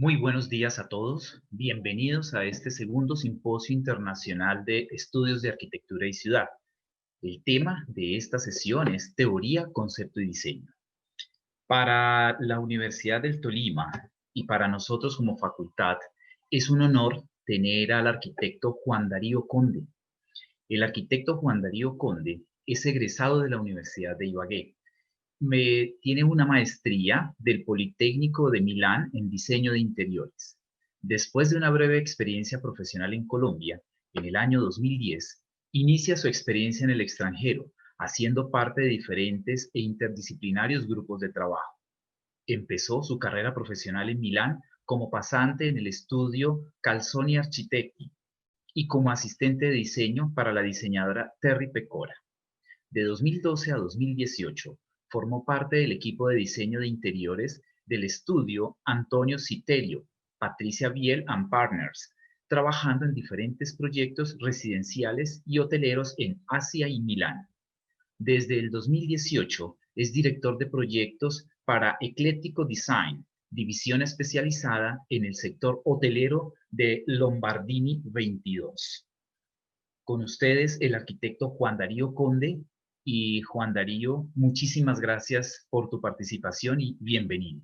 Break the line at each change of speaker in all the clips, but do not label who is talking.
Muy buenos días a todos. Bienvenidos a este segundo Simposio Internacional de Estudios de Arquitectura y Ciudad. El tema de esta sesión es Teoría, Concepto y Diseño. Para la Universidad del Tolima y para nosotros como facultad, es un honor tener al arquitecto Juan Darío Conde. El arquitecto Juan Darío Conde es egresado de la Universidad de Ibagué. Tiene una maestría del Politécnico de Milán en diseño de interiores. Después de una breve experiencia profesional en Colombia, en el año 2010, inicia su experiencia en el extranjero, haciendo parte de diferentes e interdisciplinarios grupos de trabajo. Empezó su carrera profesional en Milán como pasante en el estudio Calzoni Architetti y como asistente de diseño para la diseñadora Terry Pecora. De 2012 a 2018, formó parte del equipo de diseño de interiores del estudio Antonio Citerio, Patricia Biel and Partners, trabajando en diferentes proyectos residenciales y hoteleros en Asia y Milán. Desde el 2018 es director de proyectos para Ecléctico Design, división especializada en el sector hotelero de Lombardini 22. Con ustedes, el arquitecto Juan Darío Conde. Y Juan Darío, muchísimas gracias por tu participación y bienvenido.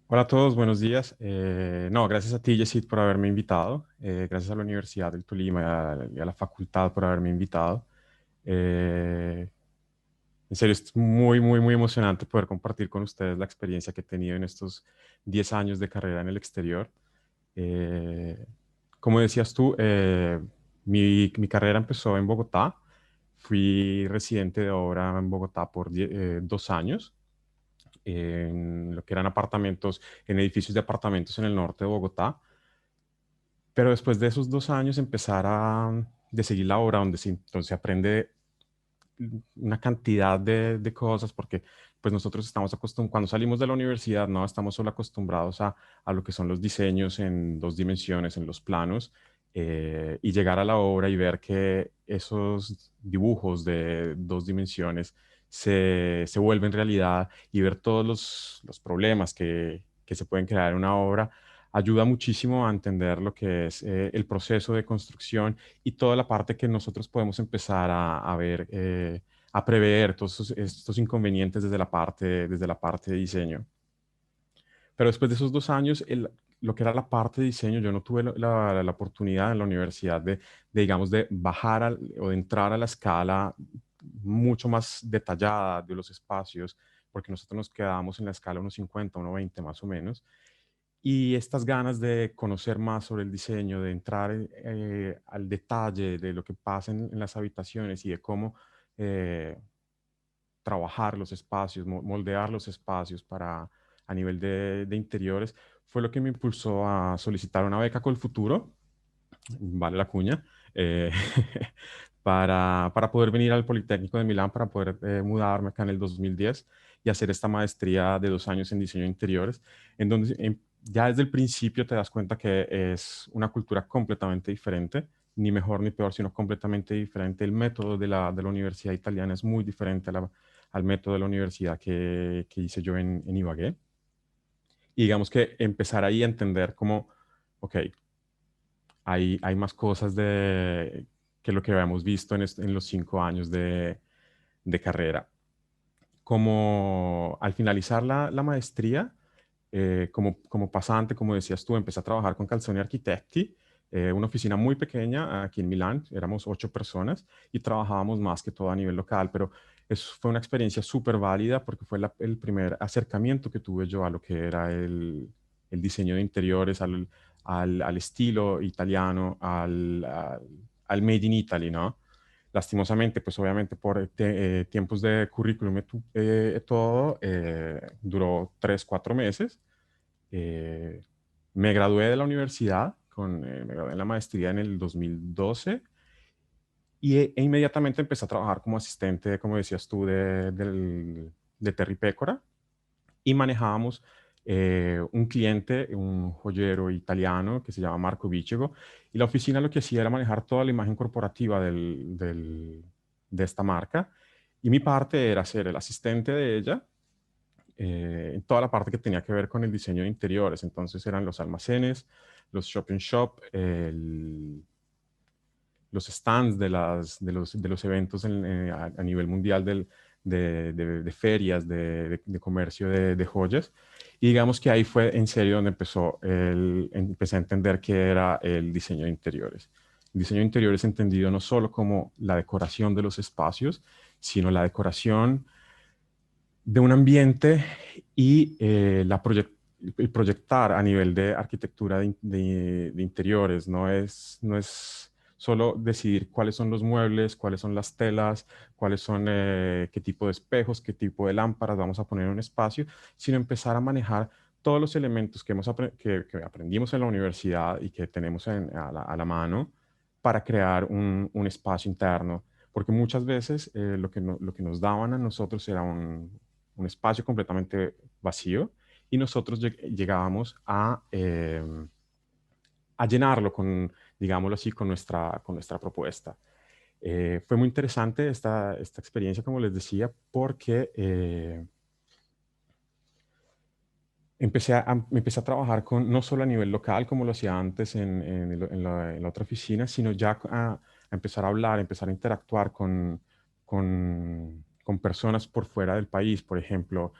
Hola a todos, buenos días. No, gracias a ti, Yesid, por haberme invitado. Gracias a la Universidad del Tolima y a la facultad por haberme invitado. Eh, en serio, es muy emocionante poder compartir con ustedes la experiencia que he tenido en estos 10 años de carrera en el exterior. Eh, Como decías tú, mi carrera empezó en Bogotá. Fui residente de obra en Bogotá por 2 años en lo que eran apartamentos, en edificios de apartamentos en el norte de Bogotá. Pero después de esos 2 años de seguir la obra, donde se aprende una cantidad de cosas, porque pues nosotros estamos acostumbrados, cuando salimos de la universidad, no estamos solo acostumbrados a lo que son los diseños en 2 dimensiones, en los planos, y llegar a la obra y ver que esos dibujos de 2 dimensiones se vuelven realidad y ver todos los problemas que se pueden crear en una obra ayuda muchísimo a entender lo que es el proceso de construcción y toda la parte que nosotros podemos empezar a ver, a prever todos estos inconvenientes desde la parte de diseño. Pero después de esos 2 años, lo que era la parte de diseño, yo no tuve la oportunidad en la universidad digamos, de bajar o de entrar a la escala mucho más detallada de los espacios, porque nosotros nos quedábamos en la escala unos 50, unos 20 más o menos. Y estas ganas de conocer más sobre el diseño, de entrar al detalle de lo que pasa en las habitaciones y de cómo eh, trabajar los espacios, moldear los espacios a nivel de interiores, fue lo que me impulsó a solicitar una beca con el futuro, vale la cuña, eh, para poder venir al Politécnico de Milán, para poder mudarme acá en el 2010 y hacer esta maestría de 2 años en diseño de interiores, en donde ya desde el principio te das cuenta que es una cultura completamente diferente, ni mejor ni peor, sino completamente diferente. El método de la universidad italiana es muy diferente al método de la universidad que hice yo en Ibagué. Y digamos que empezar ahí a entender cómo, ok, hay más cosas que lo que habíamos visto en los 5 años de carrera. Como al finalizar la maestría, como pasante, como decías tú, empecé a trabajar con Calzoni Architetti, una oficina muy pequeña aquí en Milán, éramos 8 personas y trabajábamos más que todo a nivel local, pero eso fue una experiencia súper válida porque fue el primer acercamiento que tuve yo a lo que era el diseño de interiores, al estilo italiano, al Made in Italy, ¿no? Lastimosamente, pues obviamente por tiempos de currículum y todo, duró 3, 4 meses. Eh, Me gradué de la universidad, me gradué en la maestría en el 2012 e inmediatamente empecé a trabajar como asistente, como decías tú, de Terry Pécora y manejábamos un cliente, un joyero italiano que se llama Marco Vicego, y la oficina lo que hacía era manejar toda la imagen corporativa de esta marca Y mi parte era ser el asistente de ella en toda la parte que tenía que ver con el diseño de interiores. Entonces eran los almacenes, los shop in shop, los stands de los eventos a nivel mundial de ferias, de comercio de joyas. Y digamos que ahí fue en serio donde empecé a entender qué era el diseño de interiores. El diseño de interiores entendido no solo como la decoración de los espacios, sino la decoración de un ambiente y el proyectar a nivel de arquitectura de interiores. No es solo decidir cuáles son los muebles, cuáles son las telas, cuáles son qué tipo de espejos, qué tipo de lámparas vamos a poner en un espacio, sino empezar a manejar todos los elementos que aprendimos en la universidad y que tenemos a la mano para crear un espacio interno. Porque muchas veces lo que nos daban a nosotros era un espacio completamente vacío y nosotros llegábamos a llenarlo con, digámoslo así, con nuestra propuesta. Fue muy interesante esta experiencia, como les decía, porque empecé a trabajar no solo a nivel local, como lo hacía antes en la otra oficina, sino ya a empezar a hablar, empezar a interactuar con personas por fuera del país. Por ejemplo,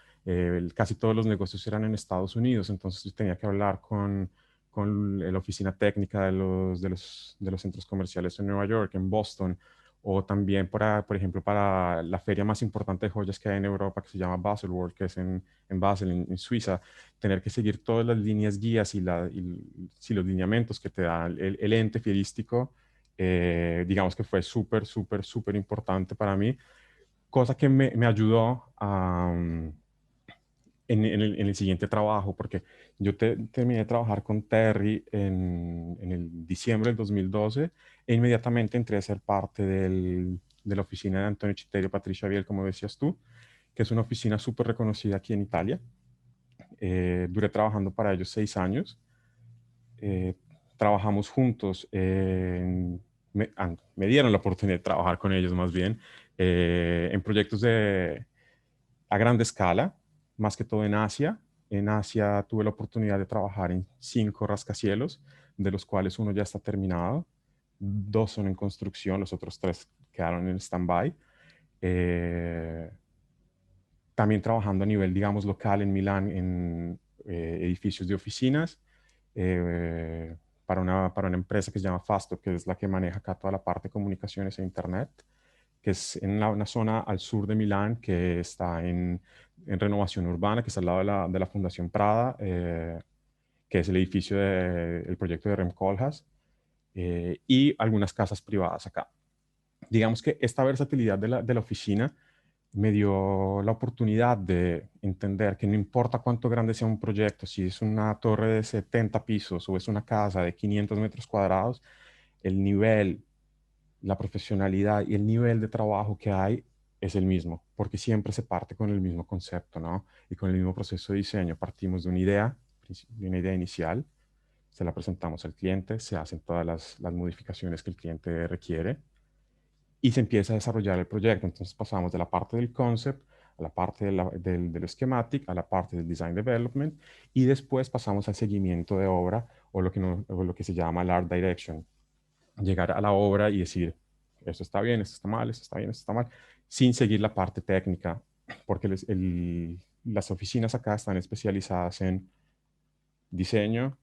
casi todos los negocios eran en Estados Unidos, entonces yo tenía que hablar con la oficina técnica de los centros comerciales en Nueva York, en Boston, o también, por ejemplo, para la feria más importante de joyas que hay en Europa, que se llama Baselworld, que es en Basel, en Suiza, tener que seguir todas las líneas guías y los lineamientos que te da el ente fierístico. Digamos que fue súper, súper, súper importante para mí, cosa que me ayudó en el siguiente trabajo, porque yo terminé de trabajar con Terry en el diciembre del 2012 e inmediatamente entré a ser parte de la oficina de Antonio Chiterio, Patricia Biel, como decías tú, que es una oficina súper reconocida aquí en Italia. Duré trabajando para ellos 6 años. Eh, Trabajamos juntos. Me dieron la oportunidad de trabajar con ellos más bien en proyectos a grande escala, más que todo en Asia. En Asia tuve la oportunidad de trabajar en 5 rascacielos, de los cuales uno ya está terminado, 2 son en construcción, los otros 3 quedaron en stand-by. Eh, También trabajando a nivel, digamos, local en Milán, en edificios de oficinas, eh, para una empresa que se llama Fasto, que es la que maneja acá toda la parte de comunicaciones e Internet, que es en una zona al sur de Milán, que está en renovación urbana, que está al lado de la Fundación Prada, que es el edificio del proyecto de Rem Koolhaas, y algunas casas privadas acá. Digamos que esta versatilidad de la oficina me dio la oportunidad de entender que no importa cuánto grande sea un proyecto, si es una torre de 70 pisos o es una casa de 500 metros cuadrados, el nivel, la profesionalidad y el nivel de trabajo que hay es el mismo, porque siempre se parte con el mismo concepto, ¿no? Y con el mismo proceso de diseño. Partimos de una idea inicial, se la presentamos al cliente, se hacen todas las modificaciones que el cliente requiere y se empieza a desarrollar el proyecto. Entonces pasamos de la parte del concept a la parte del schematic, a la parte del design development y después pasamos al seguimiento de obra o lo que se llama el art direction. Llegar a la obra y decir, esto está bien, esto está mal, esto está bien, esto está mal, sin seguir la parte técnica, porque las oficinas acá están especializadas en diseño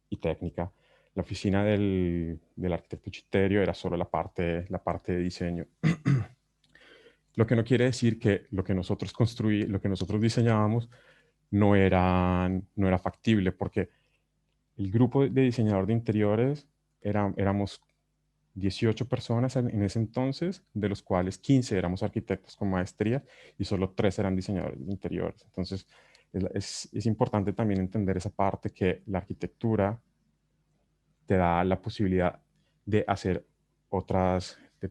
y técnica. La oficina del arquitecto Chiterio era solo la parte de diseño. Lo que no quiere decir que lo que nosotros diseñábamos no era factible, porque el grupo de diseñador de interiores éramos 18 personas en ese entonces, de los cuales 15 éramos arquitectos con maestría y solo 3 eran diseñadores de interiores. Entonces, es importante también entender esa parte que la arquitectura te da la posibilidad de hacer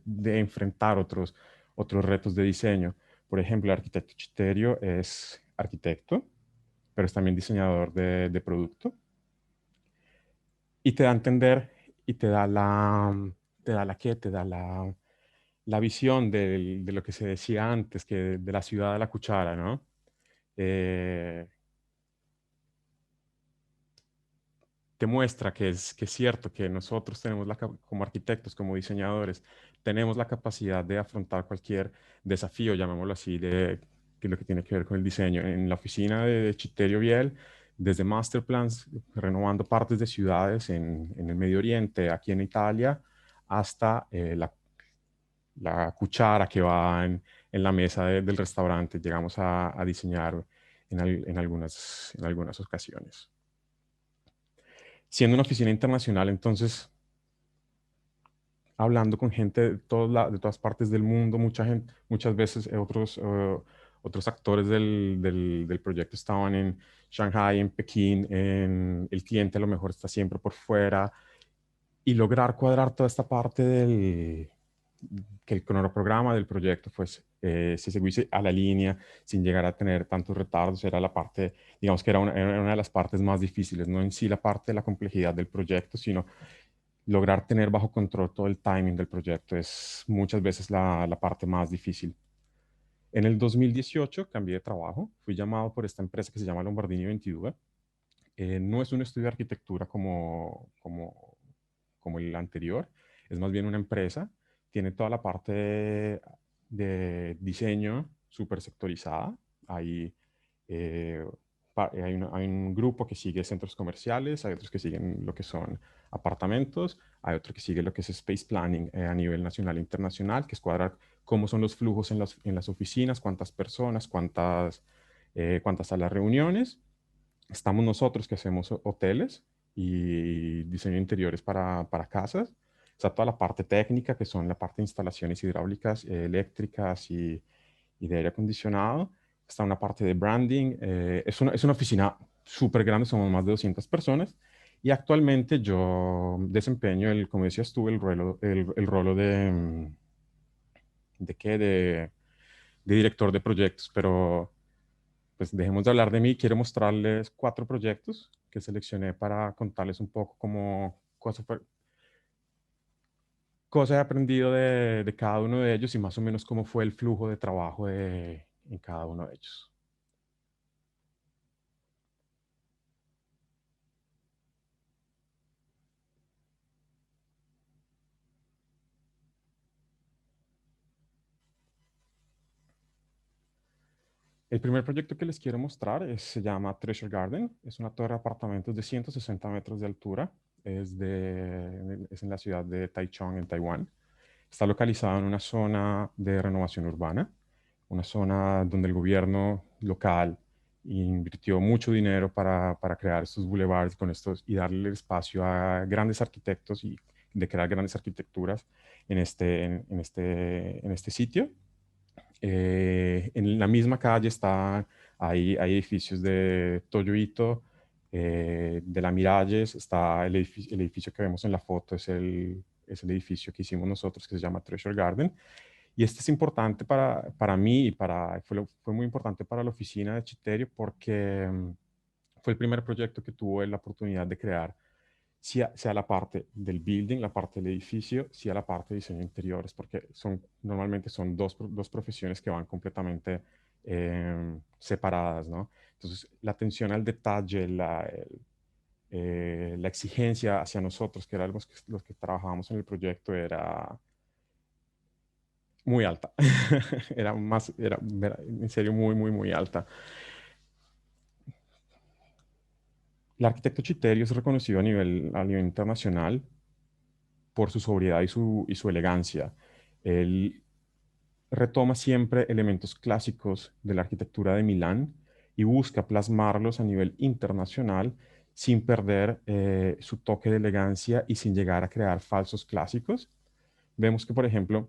de enfrentar otros retos de diseño. Por ejemplo, el arquitecto Chiterio es arquitecto, pero es también diseñador de producto y te da a entender y te da la la visión de lo que se decía antes, que de la ciudad de la cuchara, ¿no? Te muestra que es cierto que nosotros tenemos como arquitectos, como diseñadores, tenemos la capacidad de afrontar cualquier desafío, llamémoslo así, que lo que tiene que ver con el diseño. En la oficina de Chiterio Biel, desde master plans, renovando partes de ciudades en el Medio Oriente, aquí en Italia, hasta la cuchara que va en la mesa del restaurante. Llegamos a diseñar en algunas ocasiones. Siendo una oficina internacional, entonces, hablando con gente de todas partes del mundo, mucha gente, muchas veces otros actores del proyecto estaban en Shanghai, en Pekín, el cliente a lo mejor está siempre por fuera, y lograr cuadrar toda esta parte que el cronoprograma del proyecto pues, se seguisse a la línea sin llegar a tener tantos retardos, era la parte, digamos que era una de las partes más difíciles, no en sí la parte de la complejidad del proyecto, sino lograr tener bajo control todo el timing del proyecto es muchas veces la parte más difícil. En el 2018 cambié de trabajo, fui llamado por esta empresa que se llama Lombardini 22. No es un estudio de arquitectura como el anterior, es más bien una empresa, tiene toda la parte de diseño súper sectorizada. Hay, eh, hay un grupo que sigue centros comerciales, hay otros que siguen lo que son apartamentos, hay otro que sigue lo que es space planning a nivel nacional e internacional, que es cuadrar cómo son los flujos en las oficinas, cuántas personas, cuántas salas de reuniones. Estamos nosotros que hacemos hoteles y diseño de interiores para casas. Está toda la parte técnica, que son la parte de instalaciones hidráulicas, eléctricas y de aire acondicionado. Está una parte de branding. Es una oficina súper grande, somos más de 200 personas. Y actualmente yo desempeño, como decías tú, el rolo ¿de qué? De director de proyectos, pero pues dejemos de hablar de mí. Quiero mostrarles 4 proyectos que seleccioné para contarles un poco cómo cosa he aprendido de cada uno de ellos y más o menos cómo fue el flujo de trabajo en cada uno de ellos. El primer proyecto que les quiero mostrar se llama Treasure Garden. Es una torre de apartamentos de 160 metros de altura. Es en la ciudad de Taichung, en Taiwán. Está localizado en una zona de renovación urbana, una zona donde el gobierno local invirtió mucho dinero para crear estos boulevards y darle el espacio a grandes arquitectos y de crear grandes arquitecturas en este sitio. En la misma calle hay edificios de Toyo Ito, de la Miralles. Está el edificio que vemos en la foto, es el edificio que hicimos nosotros, que se llama Treasure Garden. Y este es importante para mí y fue muy importante para la oficina de Chiterio porque fue el primer proyecto que tuvo la oportunidad de crear, sea la parte del building, la parte del edificio, sea la parte de diseño de interiores, porque normalmente son dos profesiones que van completamente separadas, ¿no? Entonces, la atención al detalle, la exigencia hacia nosotros, que eran los que trabajábamos en el proyecto, era muy alta. Era en serio muy, muy, muy alta. El arquitecto Chiterio es reconocido a nivel internacional por su sobriedad y su elegancia. Él retoma siempre elementos clásicos de la arquitectura de Milán y busca plasmarlos a nivel internacional sin perder su toque de elegancia y sin llegar a crear falsos clásicos. Vemos que, por ejemplo,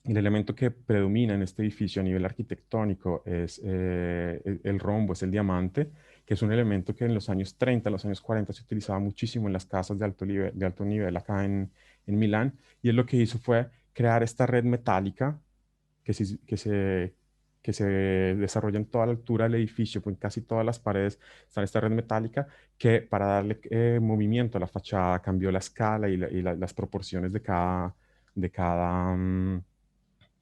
el elemento que predomina en este edificio a nivel arquitectónico es el rombo, es el diamante, que es un elemento que en los años 30, los años 40 se utilizaba muchísimo en las casas de alto nivel acá en Milán, y él lo que hizo fue crear esta red metálica que se, que se, que se desarrolla en toda la altura del edificio, pues en casi todas las paredes está esta red metálica que, para darle movimiento a la fachada, cambió la escala y las proporciones de cada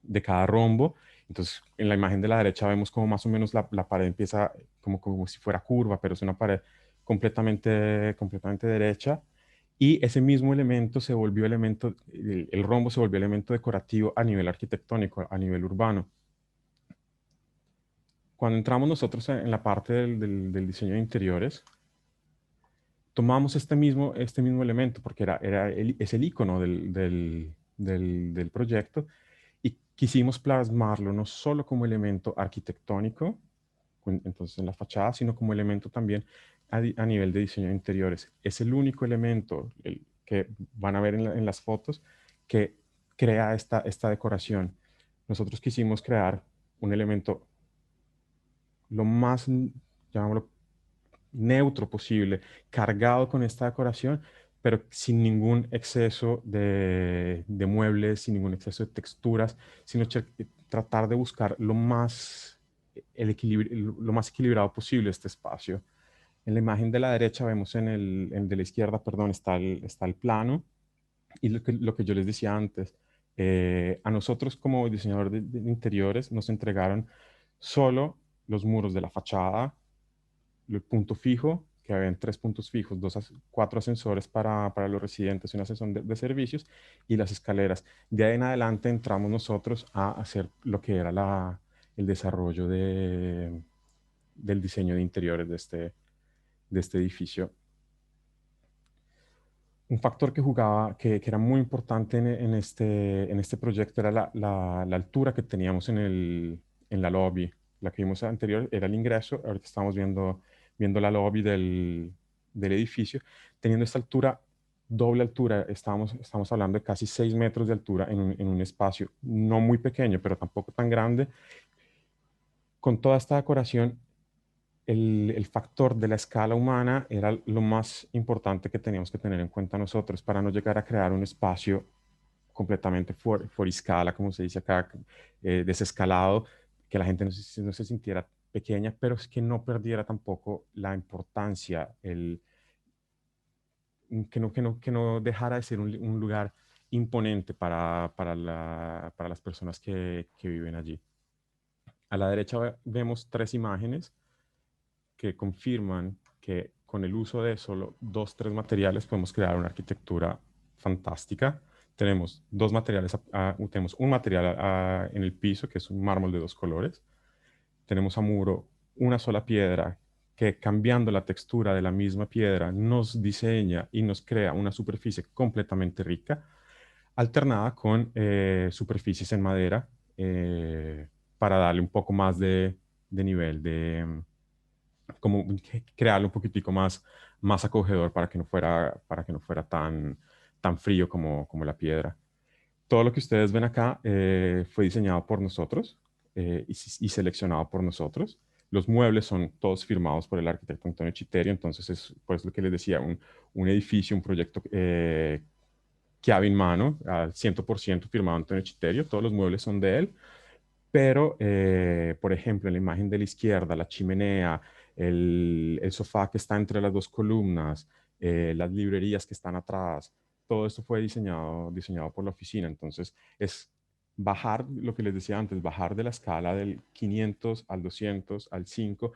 de cada rombo. Entonces, en la imagen de la derecha vemos como más o menos la pared empieza como si fuera curva, pero es una pared completamente derecha. Y ese mismo elemento se volvió elemento, el rombo se volvió elemento decorativo a nivel arquitectónico, a nivel urbano. Cuando entramos nosotros en la parte del diseño de interiores, tomamos este mismo elemento, porque es el icono del proyecto, y quisimos plasmarlo no solo como elemento arquitectónico, entonces en la fachada, sino como elemento también a nivel de diseño de interiores. Es el único elemento que van a ver en las fotos que crea esta decoración. Nosotros quisimos crear un elemento lo más, llamémoslo, neutro posible, cargado con esta decoración, pero sin ningún exceso de muebles, sin ningún exceso de texturas, sino tratar de buscar lo más equilibrado posible este espacio. En la imagen de la derecha vemos de la izquierda, perdón, está el plano y lo que yo les decía antes, a nosotros como diseñador de interiores nos entregaron solo los muros de la fachada, el punto fijo, que habían 3 puntos fijos, 4 ascensores para los residentes y un ascensor de servicios, y las escaleras. De ahí en adelante entramos nosotros a hacer lo que era el desarrollo del diseño de interiores de este edificio. Un factor que jugaba, que era muy importante en este proyecto era la altura que teníamos en la lobby. La que vimos anterior era el ingreso, ahorita estamos viendo la lobby del edificio. Teniendo esta altura, doble altura, estamos hablando de casi 6 metros de altura en un espacio no muy pequeño, pero tampoco tan grande. Con toda esta decoración, el factor de la escala humana era lo más importante que teníamos que tener en cuenta nosotros para no llegar a crear un espacio completamente fuera escala, como se dice acá, desescalado, que la gente no se sintiera pequeña, pero es que no perdiera tampoco la importancia, que no dejara de ser un lugar imponente para las personas que viven allí. A la derecha vemos 3 imágenes que confirman que con el uso de solo 2, 3 materiales podemos crear una arquitectura fantástica. Tenemos tenemos un material en el piso, que es un mármol de 2 colores. Tenemos a muro una sola piedra que, cambiando la textura de la misma piedra, nos diseña y nos crea una superficie completamente rica, alternada con superficies en madera, para darle un poco más de nivel, como crearlo un poquitico más acogedor para que no fuera tan frío como la piedra. Todo lo que ustedes ven acá fue diseñado por nosotros, y seleccionado por nosotros. Los muebles son todos firmados por el arquitecto Antonio Chiterio, entonces es por eso lo que les decía, un edificio, un proyecto llave en mano, al 100% firmado Antonio Chiterio, todos los muebles son de él. Pero, por ejemplo, en la imagen de la izquierda, la chimenea, el sofá que está entre las 2 columnas, las librerías que están atrás, todo esto fue diseñado por la oficina. Entonces, es bajar, lo que les decía antes, bajar de la escala del 500 al 200, al 5,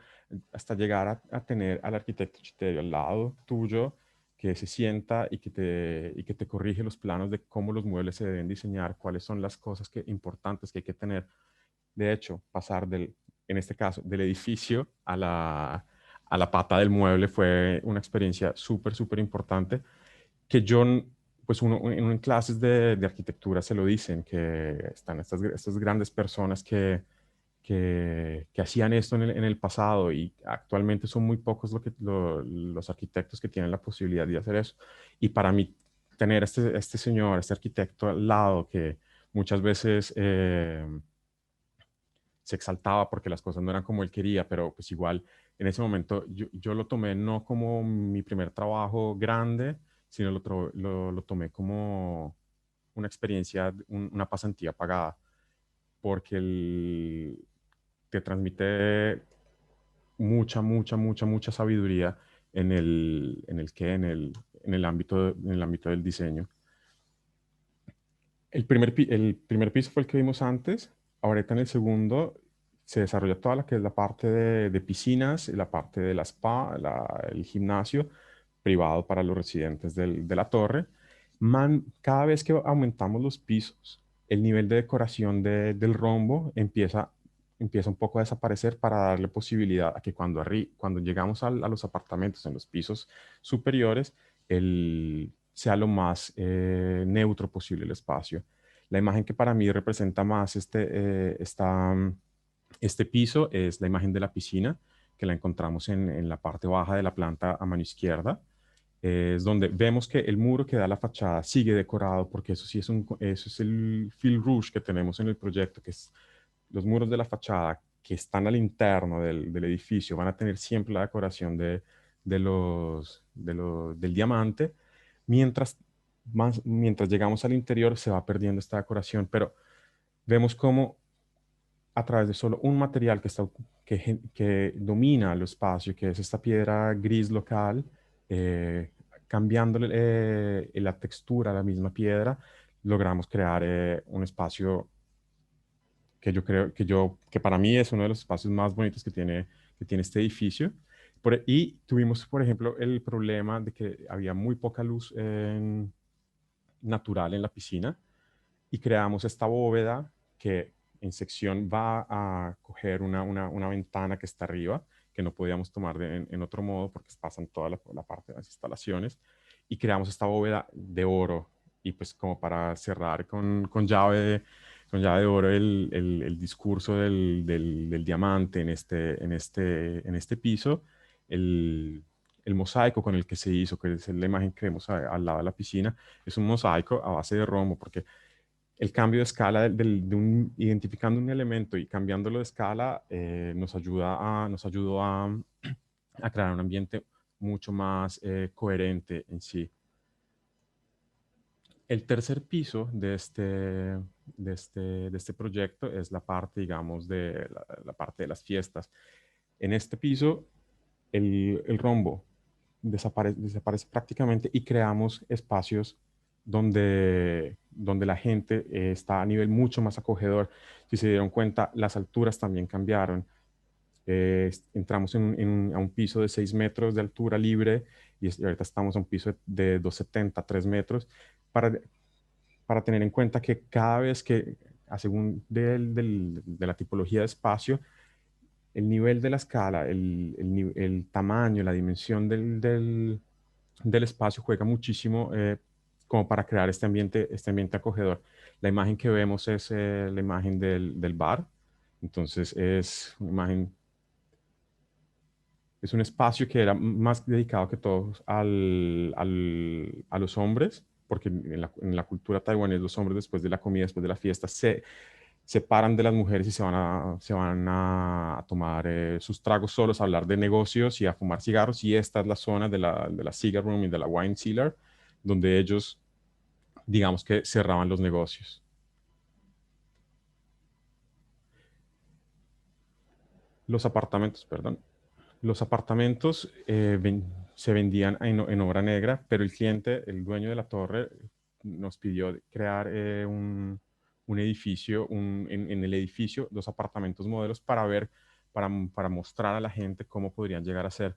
hasta llegar a tener al arquitecto Chiterio al lado tuyo, que se sienta y que te corrige los planos de cómo los muebles se deben diseñar, cuáles son las cosas importantes que hay que tener. De hecho, pasar en este caso, del edificio a la pata del mueble fue una experiencia súper importante que yo, pues en clases de arquitectura se lo dicen, que están estas grandes personas que hacían esto en el pasado, y actualmente son muy pocos los arquitectos que tienen la posibilidad de hacer eso. Y para mí, tener este señor, este arquitecto al lado que muchas veces se exaltaba porque las cosas no eran como él quería, pero pues igual en ese momento yo lo tomé no como mi primer trabajo grande, sino lo tomé como una experiencia, una pasantía pagada, porque te transmite mucha sabiduría en el ámbito del diseño. el primer piso fue el que vimos antes. Ahorita en el segundo se desarrolla toda la que es la parte de piscinas, la parte de la spa, el gimnasio privado para los residentes de la torre. Cada vez que aumentamos los pisos, el nivel de decoración del rombo empieza un poco a desaparecer para darle posibilidad a que cuando llegamos a los apartamentos en los pisos superiores, sea lo más neutro posible el espacio. La imagen que para mí representa más este piso es la imagen de la piscina, que la encontramos en la parte baja de la planta a mano izquierda. Es donde vemos que el muro que da a la fachada sigue decorado, porque eso sí eso es el fil rouge que tenemos en el proyecto, que es los muros de la fachada que están al interno del edificio van a tener siempre la decoración del diamante, mientras, mientras llegamos al interior se va perdiendo esta decoración, pero vemos cómo a través de solo un material que domina el espacio, que es esta piedra gris local, cambiándole la textura a la misma piedra, logramos crear un espacio que yo creo que para mí es uno de los espacios más bonitos que tiene este edificio. Y tuvimos, por ejemplo, el problema de que había muy poca luz natural en la piscina y creamos esta bóveda que en sección va a coger una ventana que está arriba, que no podíamos tomar en otro modo porque pasan toda la parte de las instalaciones, y creamos esta bóveda de oro, y pues como para cerrar con llave de oro el discurso del diamante en este piso, el mosaico con el que se hizo, que es la imagen que vemos al lado de la piscina, es un mosaico a base de rombo, porque el cambio de escala identificando un elemento y cambiándolo de escala nos ayudó a crear un ambiente mucho más coherente en sí. El tercer piso de este proyecto es la parte, digamos, de la parte de las fiestas. En este piso, el rombo desaparece prácticamente y creamos espacios donde la gente está a nivel mucho más acogedor. Si se dieron cuenta, las alturas también cambiaron. Entramos a un piso de 6 metros de altura libre y ahorita estamos a un piso de 2,70, 3 metros, para, para tener en cuenta que cada vez que, a según de la tipología de espacio, el nivel de la escala, el tamaño, la dimensión del espacio juega muchísimo como para crear este ambiente acogedor. La imagen que vemos es la imagen del bar. Entonces es un espacio que era más dedicado que todos a los hombres, porque en la cultura taiwanesa los hombres después de la comida, después de la fiesta, se separan de las mujeres y se van a tomar sus tragos solos, a hablar de negocios y a fumar cigarros. Y esta es la zona de la cigar room y de la wine cellar, donde ellos, digamos que cerraban los negocios. Los apartamentos, perdón. Los apartamentos se vendían en obra negra, pero el cliente, el dueño de la torre, nos pidió crear un edificio, en el edificio, dos apartamentos modelos para mostrar a la gente cómo podrían llegar a ser.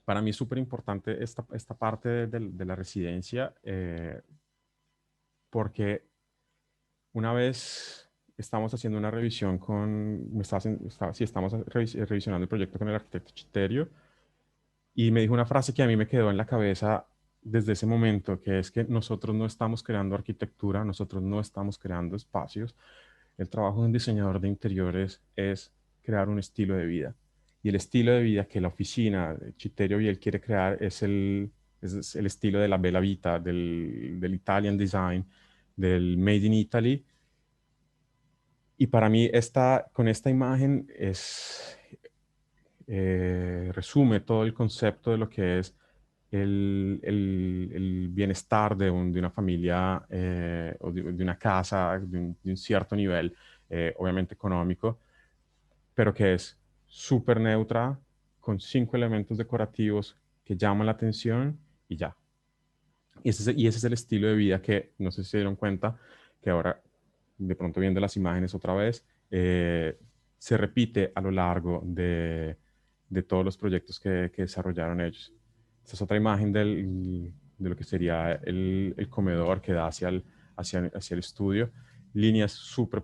Para mí es súper importante esta parte de la residencia, porque una vez estamos haciendo una revisión sí, estamos revisionando el proyecto con el arquitecto Chiterio, y me dijo una frase que a mí me quedó en la cabeza desde ese momento, que es que nosotros no estamos creando arquitectura, nosotros no estamos creando espacios. El trabajo de un diseñador de interiores es crear un estilo de vida. Y el estilo de vida que la oficina de Chiterio Biel quiere crear es el estilo de la Bella Vita, del Italian Design, del Made in Italy. Y para mí con esta imagen resume todo el concepto de lo que es el bienestar de una familia o de una casa de un cierto nivel, obviamente económico, pero que es súper neutra, con 5 elementos decorativos que llaman la atención y ya. Y ese es el estilo de vida que, no sé si se dieron cuenta, que ahora, de pronto viendo las imágenes otra vez, se repite a lo largo de todos los proyectos que desarrollaron ellos. Esta es otra imagen de lo que sería el comedor que da hacia el estudio. Líneas súper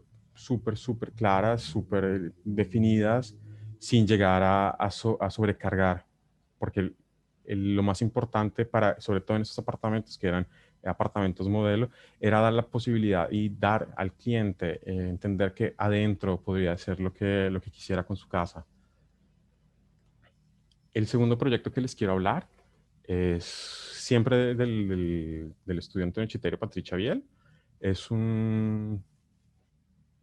claras, súper definidas, sin llegar a sobrecargar, porque lo más importante sobre todo en estos apartamentos que eran apartamentos modelo, era dar la posibilidad y dar al cliente entender que adentro podría hacer lo que quisiera con su casa. El segundo proyecto que les quiero hablar es siempre del estudiante universitario Patricia Biel. Es un,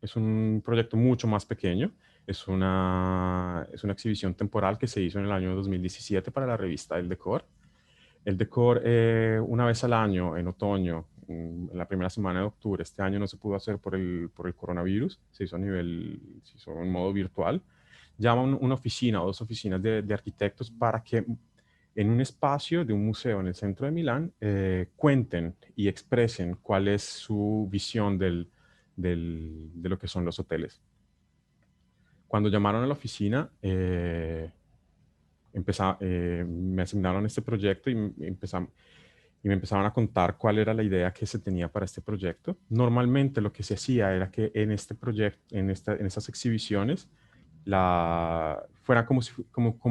es un proyecto mucho más pequeño. Es una exhibición temporal que se hizo en el año 2017 para la revista El Decor. El Decor, una vez al año, en otoño, en la primera semana de octubre. Este año no se pudo hacer por el coronavirus, se hizo en modo virtual. Llaman una oficina o dos oficinas de arquitectos para que en un espacio de un museo en el centro de Milán cuenten y expresen cuál es su visión de lo que son los hoteles. Cuando llamaron a la oficina, me asignaron este proyecto y me empezaron a contar cuál era la idea que se tenía para este proyecto. Normalmente lo que se hacía era que en este proyecto, en estas exhibiciones, fuera como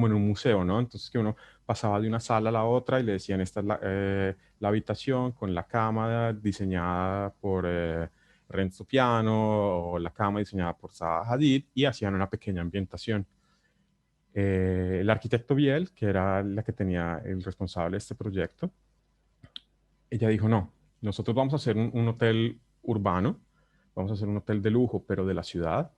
en un museo, ¿no? Entonces que uno pasaba de una sala a la otra y le decían, esta es la habitación con la cama diseñada por Renzo Piano o la cama diseñada por Zaha Hadid, y hacían una pequeña ambientación. El arquitecto Biel, que era la que tenía el responsable de este proyecto, ella dijo, no, nosotros vamos a hacer un hotel urbano, vamos a hacer un hotel de lujo, pero de la ciudad.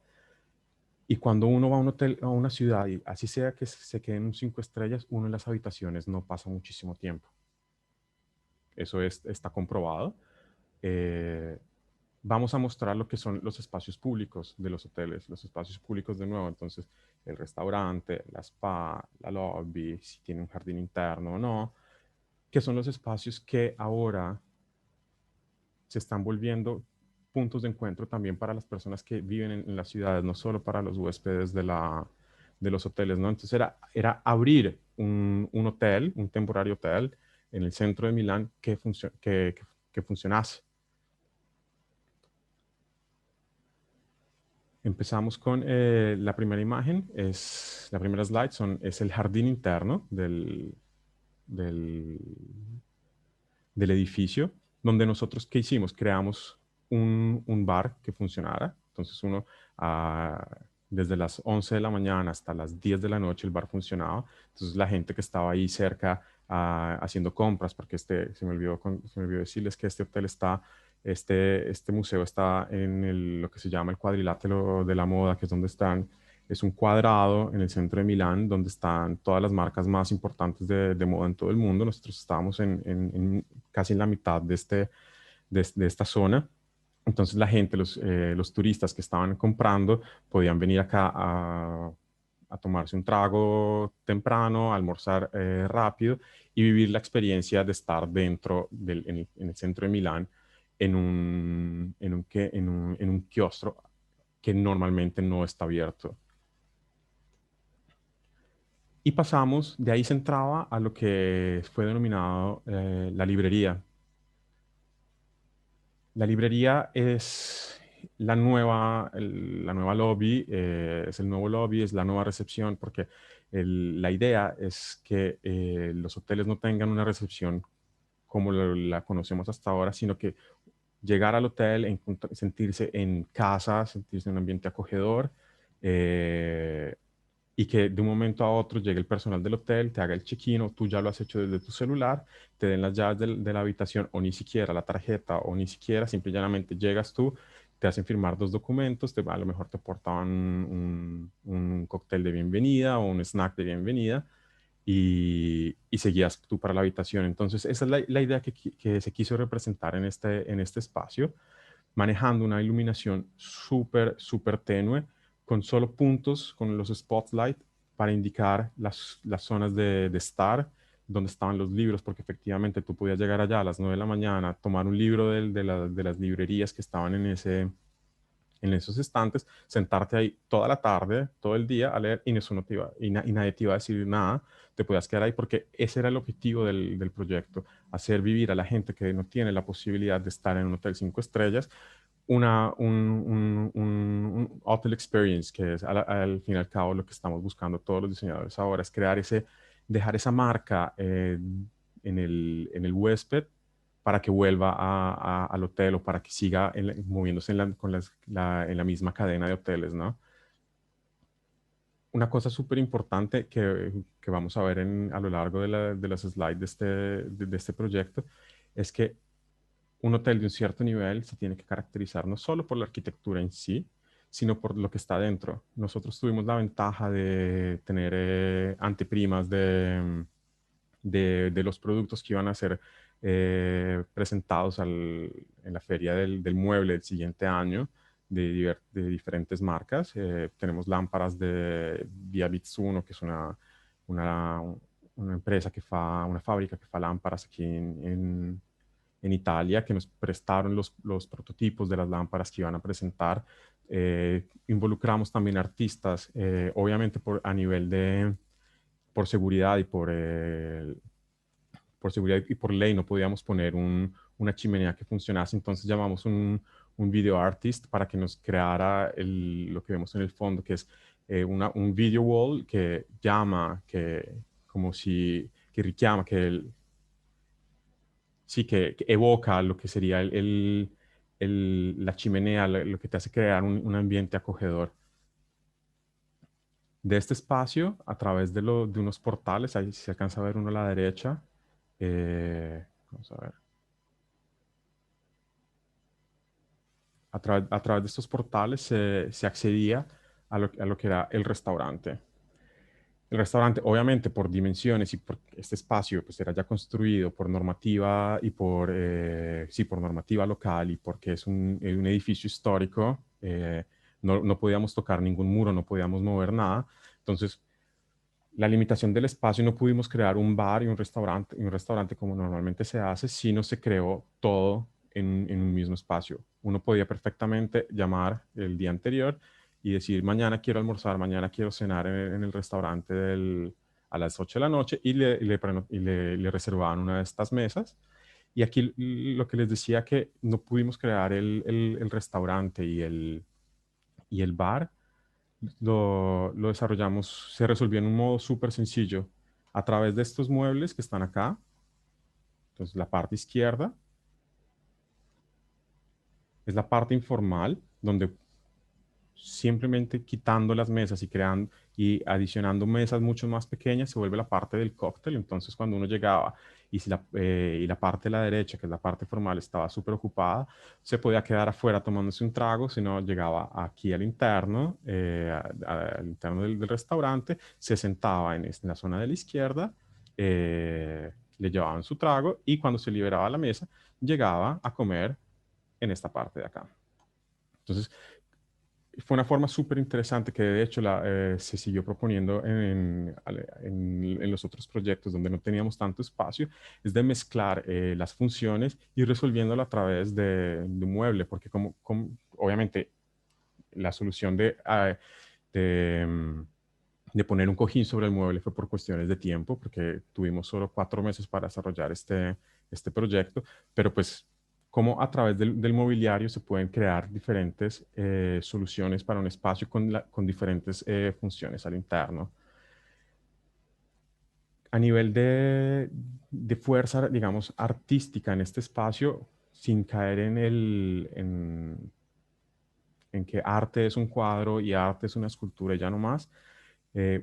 Y cuando uno va a un hotel, a una ciudad, y así sea que se queden un 5 estrellas, uno en las habitaciones no pasa muchísimo tiempo. Eso está comprobado. Eh, Vamos a mostrar lo que son los espacios públicos de los hoteles, los espacios públicos de nuevo. Entonces, el restaurante, la spa, la lobby, si tiene un jardín interno o no, que son los espacios que ahora se están volviendo puntos de encuentro también para las personas que viven en las ciudades, no solo para los huéspedes de los hoteles, ¿no? Entonces era abrir un hotel, un temporario hotel en el centro de Milán que funcionase. Empezamos con la primera imagen, la primera slide es el jardín interno del, del edificio, donde nosotros, ¿qué hicimos? Creamos un bar que funcionara. Entonces desde las 11 de la mañana hasta las 10 de la noche el bar funcionaba. Entonces la gente que estaba ahí cerca haciendo compras, porque se me olvidó decirles que este museo está en lo que se llama el cuadrilátero de la moda, que es un cuadrado en el centro de Milán donde están todas las marcas más importantes de moda en todo el mundo. Nosotros estábamos casi en la mitad de esta zona. Entonces la gente, los turistas que estaban comprando, podían venir acá a tomarse un trago temprano, a almorzar rápido y vivir la experiencia de estar en el centro de Milán en un kiosco que normalmente no está abierto. Y pasamos, de ahí se entraba a lo que fue denominado la librería. La librería es la nueva lobby, es el nuevo lobby, es la nueva recepción, porque la idea es que los hoteles no tengan una recepción como la conocemos hasta ahora, sino que llegar al hotel, sentirse en casa, sentirse en un ambiente acogedor, y que de un momento a otro llegue el personal del hotel, te haga el check-in, o tú ya lo has hecho desde tu celular, te den las llaves de la habitación, o ni siquiera la tarjeta, o ni siquiera, simple y llanamente llegas tú, te hacen firmar 2 documentos, a lo mejor te portaban un cóctel de bienvenida o un snack de bienvenida, y seguías tú para la habitación. Entonces, esa es la idea que se quiso representar en este espacio, manejando una iluminación súper tenue, con solo puntos, con los spotlight para indicar las zonas de estar dónde estaban los libros, porque efectivamente tú podías llegar allá a las 9 de la mañana, tomar un libro de las librerías que estaban en esos estantes, sentarte ahí toda la tarde, todo el día a leer y, eso no te iba, y nadie te iba a decir nada, te podías quedar ahí porque ese era el objetivo del proyecto, hacer vivir a la gente que no tiene la posibilidad de estar en un hotel 5 estrellas, un hotel experience, que es al fin y al cabo lo que estamos buscando todos los diseñadores ahora, es crear dejar esa marca en el huésped para que vuelva al hotel o para que siga moviéndose en la misma cadena de hoteles, ¿no? Una cosa súper importante que vamos a ver a lo largo de las slides de este proyecto es que un hotel de un cierto nivel se tiene que caracterizar no solo por la arquitectura en sí, sino por lo que está dentro. Nosotros tuvimos la ventaja de tener anteprimas de los productos que iban a ser presentados en la feria del mueble del siguiente año de diferentes marcas. Tenemos lámparas de Via Bitsuno, que es una, una empresa una fábrica que fa lámparas aquí en Italia, que nos prestaron los prototipos de las lámparas que iban a presentar. Involucramos también artistas, obviamente a nivel por seguridad por seguridad y por ley no podíamos poner una chimenea que funcionase, entonces llamamos un video artist para que nos creara lo que vemos en el fondo, que es un video wall que llama, como si, que richiama, sí, que evoca lo que sería la chimenea, lo que te hace crear un ambiente acogedor. De este espacio, a través de unos portales, ahí se alcanza a ver uno a la derecha. Vamos a ver. A través de estos portales se accedía a lo que era el restaurante. El restaurante, obviamente, por dimensiones y por este espacio, pues era ya construido por normativa y sí, por normativa local y porque es un edificio histórico, no podíamos tocar ningún muro, no podíamos mover nada. Entonces, la limitación del espacio, no pudimos crear un bar y un restaurante como normalmente se hace, sino se creó todo en un mismo espacio. Uno podía perfectamente llamar el día anterior y decir, mañana quiero almorzar, mañana quiero cenar en el restaurante a las 8 de la noche le reservaban una de estas mesas. Y aquí lo que les decía que no pudimos crear el restaurante y el bar, lo desarrollamos, se resolvió en un modo súper sencillo a través de estos muebles que están acá. Entonces la parte izquierda es la parte informal, donde simplemente quitando las mesas y creando y adicionando mesas mucho más pequeñas se vuelve la parte del cóctel. Entonces cuando uno llegaba y la parte de la derecha, que es la parte formal, estaba súper ocupada, se podía quedar afuera tomándose un trago, sino llegaba aquí al interno, al interno del restaurante, se sentaba en la zona de la izquierda, le llevaban su trago y cuando se liberaba la mesa, llegaba a comer en esta parte de acá. Entonces, fue una forma súper interesante que de hecho se siguió proponiendo en los otros proyectos donde no teníamos tanto espacio, es de mezclar las funciones y resolviéndolo a través de un mueble, porque obviamente la solución de, mm, de poner un cojín sobre el mueble fue por cuestiones de tiempo, porque tuvimos solo 4 meses para desarrollar este proyecto, pero pues cómo a través del mobiliario se pueden crear diferentes soluciones para un espacio con diferentes funciones al interno. A nivel de fuerza, digamos, artística en este espacio, sin caer en que arte es un cuadro y arte es una escultura y ya no más,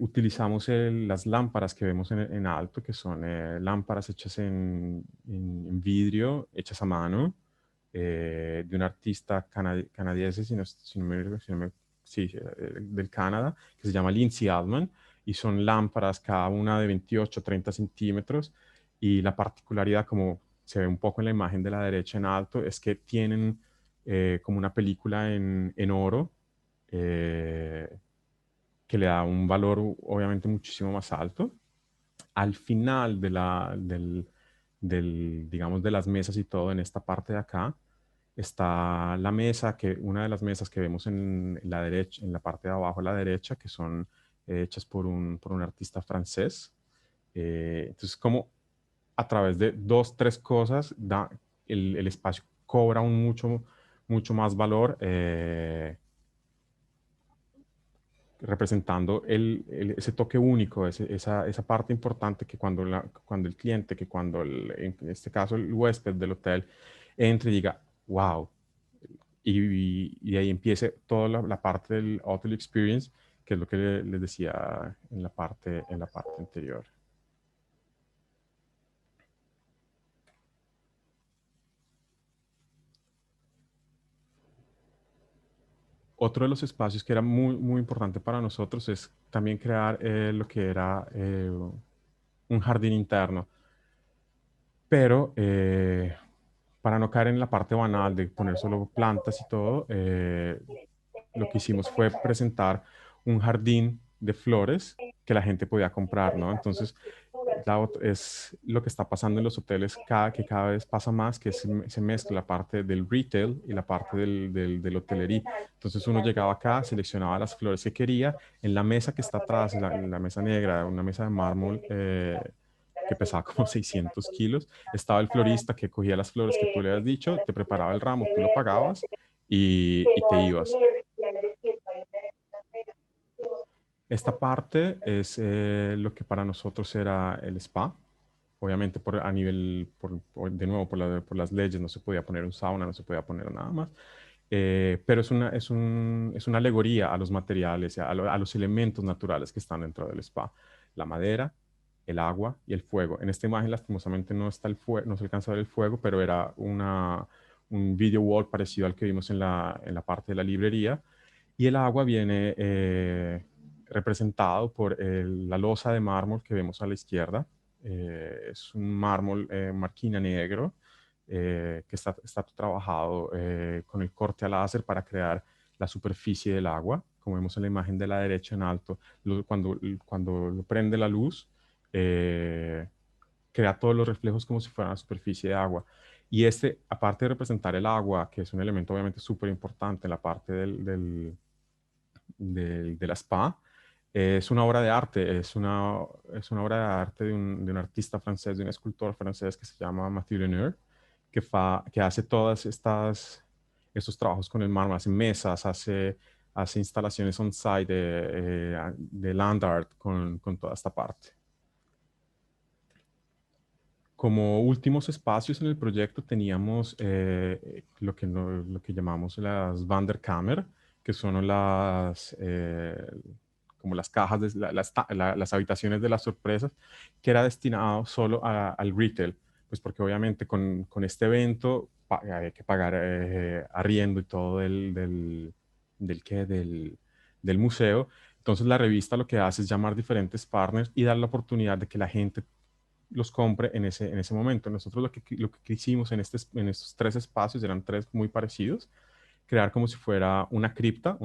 utilizamos las lámparas que vemos en alto, que son lámparas hechas en vidrio, hechas a mano, de un artista canadiense, sí, del Canadá, que se llama Lindsay Altman, y son lámparas cada una de 28 30 centímetros, y la particularidad, como se ve un poco en la imagen de la derecha en alto, es que tienen como una película en oro, que le da un valor obviamente muchísimo más alto. al final digamos, de las mesas y todo, en esta parte de acá, está la mesa, una de las mesas que vemos en la derecha, en la parte de abajo a la derecha, que son hechas por un artista francés. Entonces, como a través de dos, tres cosas, el espacio cobra un mucho más valor, representando ese toque único, esa parte importante que cuando el cliente, que cuando en este caso el huésped del hotel entre y diga, wow, y ahí empiece toda la parte del hotel experience, que es lo que les decía en la parte anterior. Otro de los espacios que era muy importante para nosotros es también crear lo que era un jardín interno. Pero para no caer en la parte banal de poner solo plantas y todo, lo que hicimos fue presentar un jardín de flores que la gente podía comprar, ¿no? Entonces, es lo que está pasando en los hoteles, que cada vez pasa más, que se mezcla la parte del retail y la parte del hotelería. Entonces uno llegaba acá, seleccionaba las flores que quería, en la mesa que está atrás, en la mesa negra, una mesa de mármol que pesaba como 600 kilos, estaba el florista que cogía las flores que tú le habías dicho, te preparaba el ramo, tú lo pagabas y te ibas. Esta parte es lo que para nosotros era el spa. Obviamente de nuevo, por las leyes no se podía poner un sauna, no se podía poner nada más. Pero es una alegoría a los materiales, a los elementos naturales que están dentro del spa. La madera, el agua y el fuego. En esta imagen lastimosamente no está el fuego, no se alcanza a ver el fuego, pero era un video wall parecido al que vimos en la parte de la librería. Y el agua viene representado por la losa de mármol que vemos a la izquierda. Es un mármol marquina negro que está trabajado con el corte a láser para crear la superficie del agua. Como vemos en la imagen de la derecha en alto, cuando lo prende la luz, crea todos los reflejos como si fuera una superficie de agua. Y aparte de representar el agua, que es un elemento obviamente súper importante en la parte de la spa, es una obra de arte, es una obra de arte de un artista francés, de un escultor francés que se llama Mathieu Lenoir, que hace estos trabajos con el mármol, hace mesas, hace instalaciones on-site de land art con toda esta parte. Como últimos espacios en el proyecto teníamos lo que llamamos las Vanderkamer, que son como las cajas, las habitaciones de las sorpresas, que era destinado solo al retail, pues porque obviamente con este evento hay que pagar arriendo y todo del museo. Entonces la revista lo que hace es llamar diferentes partners y dar la oportunidad de que la gente los compre en ese momento. Nosotros lo que hicimos en estos tres espacios, eran tres muy parecidos, crear como si fuera una cripta,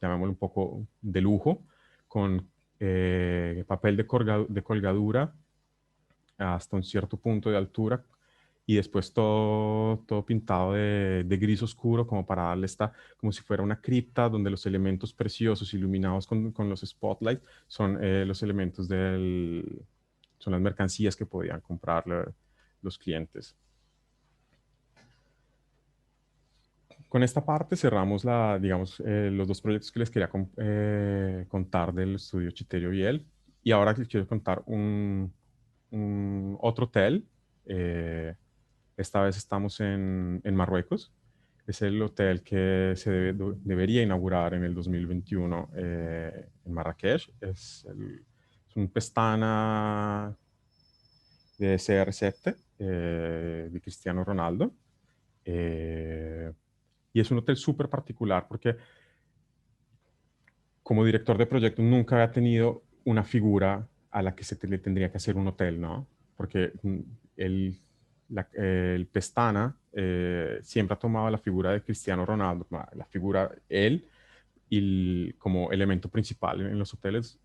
llamémoslo un poco de lujo, con papel de colgadura hasta un cierto punto de altura y después todo pintado de gris oscuro como para darle como si fuera una cripta donde los elementos preciosos iluminados con los spotlights son los elementos son las mercancías que podían comprar los clientes. Con esta parte cerramos digamos, los dos proyectos que les quería contar del estudio Chiterio Biel. Y ahora les quiero contar otro hotel. Esta vez estamos en Marruecos. Es el hotel que debería inaugurar en el 2021 en Marrakech. Es un Pestana de CR7 de Cristiano Ronaldo. Y es un hotel súper particular porque como director de proyecto nunca había tenido una figura a la que le tendría que hacer un hotel, ¿no? Porque el Pestana siempre ha tomado la figura de Cristiano Ronaldo, la figura él, como elemento principal en los hoteles.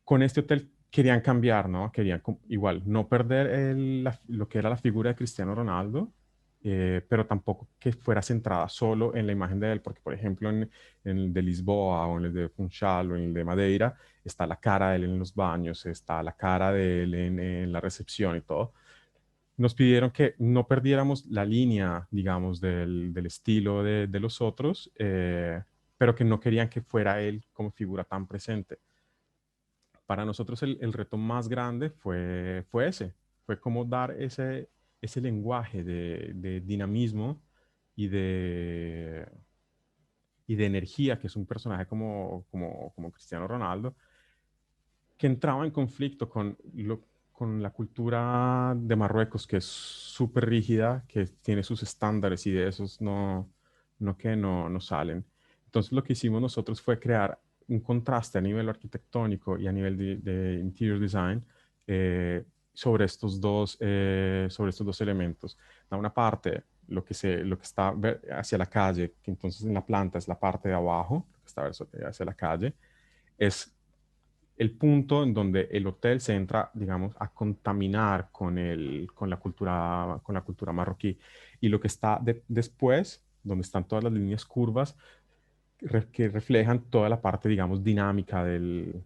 con este hotel querían cambiar, ¿no? Querían igual no perder lo que era la figura de Cristiano Ronaldo, pero tampoco que fuera centrada solo en la imagen de él, porque por ejemplo en el de Lisboa o en el de Funchal o en el de Madeira está la cara de él en los baños, está la cara de él en la recepción y todo. Nos pidieron que no perdiéramos la línea, digamos, del estilo de los otros, pero que no querían que fuera él como figura tan presente. Para nosotros el reto más grande fue ese, fue como dar ese lenguaje de dinamismo y y de energía, que es un personaje como Cristiano Ronaldo, que entraba en conflicto con la cultura de Marruecos, que es súper rígida, que tiene sus estándares y de esos no salen. Entonces lo que hicimos nosotros fue crear un contraste a nivel arquitectónico y a nivel de interior design eh, sobre estos dos elementos. Da una parte, lo que está hacia la calle, que entonces en la planta es la parte de abajo, lo que está hacia la calle, es el punto en donde el hotel se entra, digamos, a contaminar con la cultura marroquí. Y lo que está después, donde están todas las líneas curvas, que reflejan toda la parte, digamos, dinámica del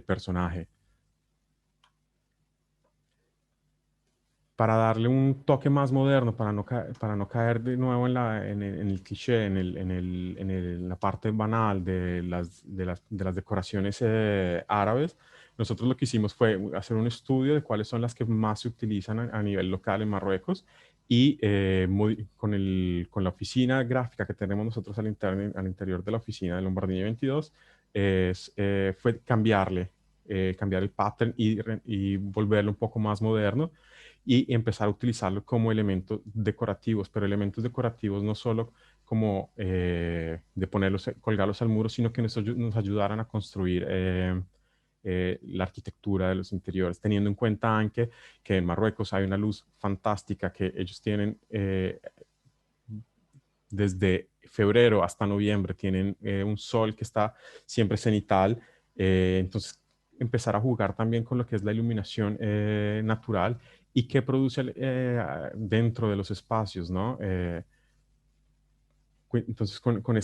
personaje. Para darle un toque más moderno, para no caer de nuevo en el cliché, en la parte banal de las decoraciones árabes, nosotros lo que hicimos fue hacer un estudio de cuáles son las que más se utilizan a nivel local en Marruecos y con la oficina gráfica que tenemos nosotros al interior de la oficina de Lombardía 22, fue cambiar el pattern y volverlo un poco más moderno y empezar a utilizarlo como elementos decorativos, pero elementos decorativos no solo como de ponerlos, colgarlos al muro, sino que nos ayudaran a construir la arquitectura de los interiores, teniendo en cuenta que en Marruecos hay una luz fantástica que ellos tienen desde febrero hasta noviembre, tienen un sol que está siempre cenital, entonces empezar a jugar también con lo que es la iluminación natural y qué produce dentro de los espacios, ¿no? Entonces, con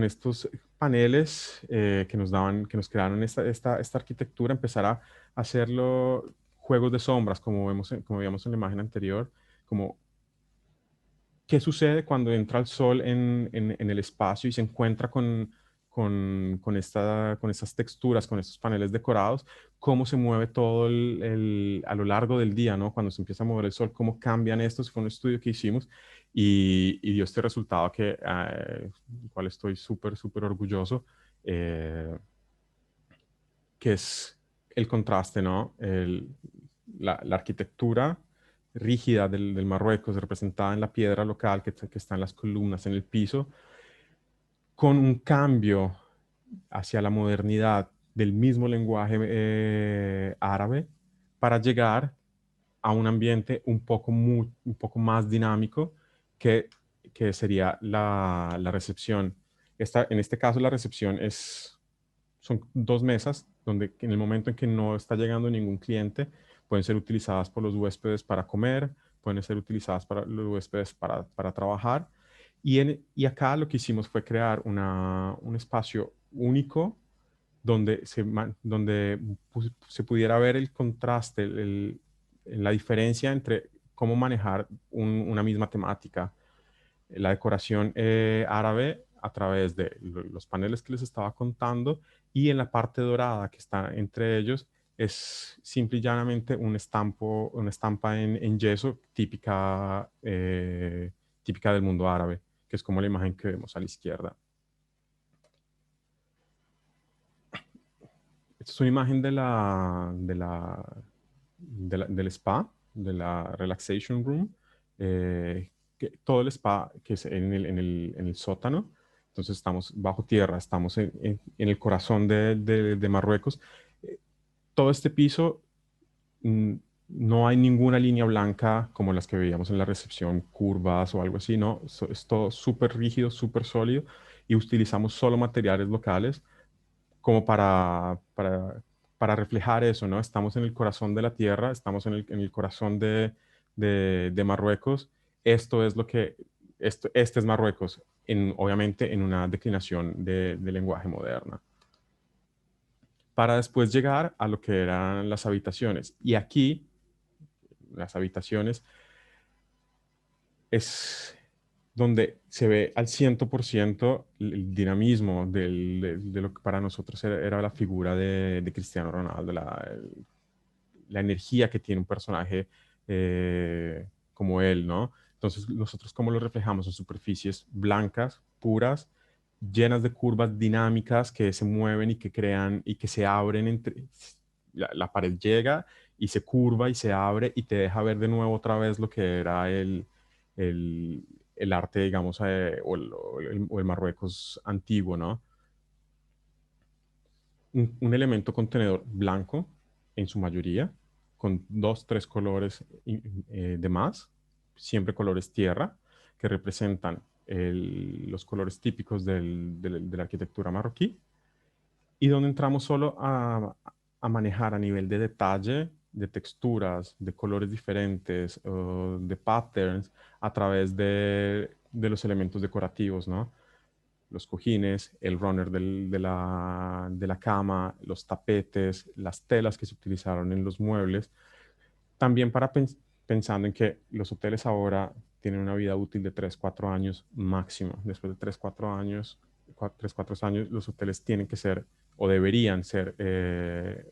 estos paneles que nos crearon esta arquitectura, empezar a hacerlo juegos de sombras, como vimos en la imagen anterior, como qué sucede cuando entra el sol en el espacio y se encuentra con estas texturas, con estos paneles decorados, cómo se mueve todo a lo largo del día, ¿no? Cuando se empieza a mover el sol, cómo cambian estos. Fue un estudio que hicimos y dio este resultado del cual estoy súper, súper orgulloso, que es el contraste, ¿no? La arquitectura rígida del Marruecos, representada en la piedra local que está en las columnas, en el piso, con un cambio hacia la modernidad del mismo lenguaje árabe para llegar a un ambiente un poco más dinámico que, que sería la recepción. En este caso, la recepción son dos mesas donde en el momento en que no está llegando ningún cliente, pueden ser utilizadas por los huéspedes para comer, pueden ser utilizadas para los huéspedes para trabajar. Y acá lo que hicimos fue crear un espacio único donde se pudiera ver el contraste, la diferencia entre cómo manejar una misma temática. La decoración árabe a través de los paneles que les estaba contando y en la parte dorada que está entre ellos es simple y llanamente una estampa en yeso típica del mundo árabe, que es como la imagen que vemos a la izquierda. Esta es una imagen del spa, de la relaxation room. Todo el spa que es en el sótano. Entonces estamos bajo tierra, estamos en el corazón de Marruecos. Todo este piso, mm, no hay ninguna línea blanca como las que veíamos en la recepción, curvas o algo así, no. Es todo súper rígido, súper sólido y utilizamos solo materiales locales como para reflejar eso, ¿no? Estamos en el corazón de la tierra, estamos en el corazón de Marruecos. Esto es lo que, este es Marruecos, obviamente en una declinación de lenguaje moderna. Para después llegar a lo que eran las habitaciones. Y aquí, las habitaciones, es donde se ve al 100% el dinamismo de lo que para nosotros era la figura de Cristiano Ronaldo, la energía que tiene un personaje como él, ¿no? Entonces, nosotros cómo lo reflejamos en superficies blancas, puras, llenas de curvas dinámicas que se mueven y que crean y que se abren entre... La pared llega y se curva y se abre y te deja ver de nuevo otra vez lo que era el, el arte, digamos, o el Marruecos antiguo, ¿no? Un elemento contenedor blanco, en su mayoría, con 2, 3 colores de más, siempre colores tierra, que representan los colores típicos de la arquitectura marroquí, y donde entramos solo a manejar a nivel de detalle, de texturas, de colores diferentes, de patterns, a través de los elementos decorativos, ¿no? Los cojines, el runner de la cama, los tapetes, las telas que se utilizaron en los muebles. También pensando en que los hoteles ahora tienen una vida útil de 3, 4 años máximo. Después de 3, 4 años, 3, 4 años, los hoteles tienen que ser o deberían ser,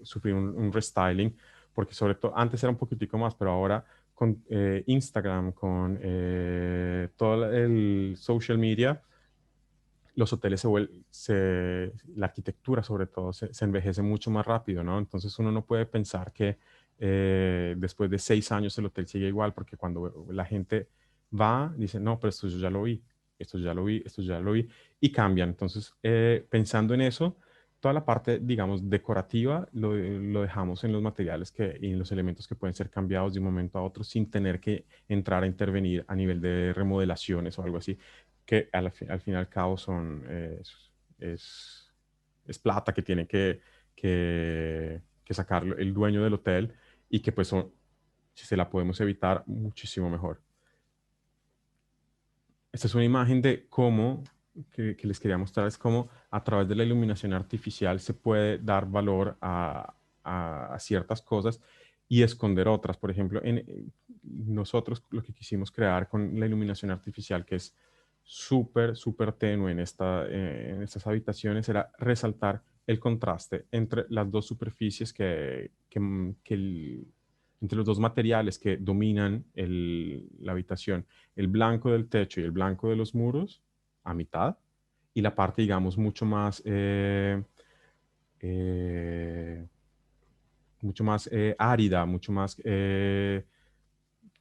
sufrir un restyling, porque sobre todo antes era un poquitico más, pero ahora con Instagram, con todo el social media, los hoteles la arquitectura sobre todo se envejece mucho más rápido, ¿no? Entonces uno no puede pensar que después de 6 años el hotel sigue igual, porque cuando la gente va, dice, no, pero esto yo ya lo vi, esto ya lo vi, esto ya lo vi, y cambian. Entonces, pensando en eso, toda la parte, digamos, decorativa lo dejamos en los materiales y en los elementos que pueden ser cambiados de un momento a otro sin tener que entrar a intervenir a nivel de remodelaciones o algo así, que al fin y al cabo es, es plata que tiene que sacar el dueño del hotel, y que pues si se la podemos evitar, muchísimo mejor. Esta es una imagen de cómo, que les quería mostrar, es cómo a través de la iluminación artificial se puede dar valor a ciertas cosas y esconder otras. Por ejemplo, nosotros lo que quisimos crear con la iluminación artificial, que es súper, súper tenue en estas habitaciones, era resaltar el contraste entre las dos superficies entre los dos materiales que dominan la habitación, el blanco del techo y el blanco de los muros a mitad, y la parte, digamos, mucho más árida, mucho más,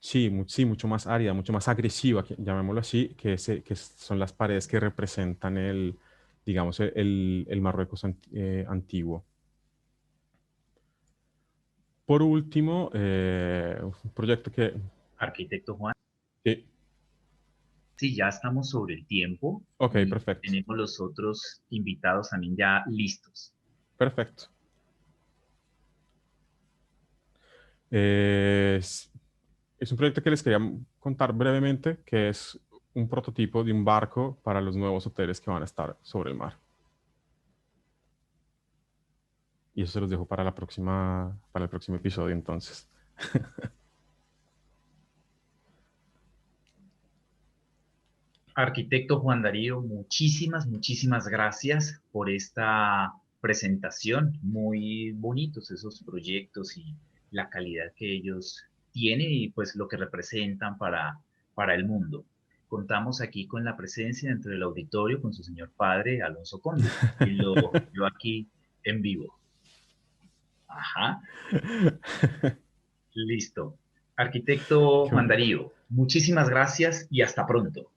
sí, mucho más árida, mucho más agresiva, llamémoslo así, que son las paredes que representan digamos, el Marruecos antiguo. Por último, un proyecto que...
Arquitecto Juan.
Sí.
Sí, ya estamos sobre el tiempo
Ok,
y
perfecto.
tenemos los otros invitados también ya listos.
Perfecto. Es un proyecto que les quería contar brevemente, que es un prototipo de un barco para los nuevos hoteles que van a estar sobre el mar. Y eso se los dejo para para el próximo episodio, entonces.
Arquitecto Juan Darío, muchísimas, muchísimas gracias por esta presentación. Muy bonitos esos proyectos y la calidad que ellos tienen y pues lo que representan para el mundo. Contamos aquí con la presencia dentro del auditorio con su señor padre, Alonso Conde, y lo veo aquí en vivo. Ajá, listo. Arquitecto
Qué
Juan
bueno.
Darío, muchísimas gracias y hasta pronto.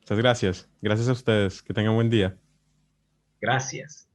Muchas gracias. Gracias a ustedes. Que tengan buen día.
Gracias.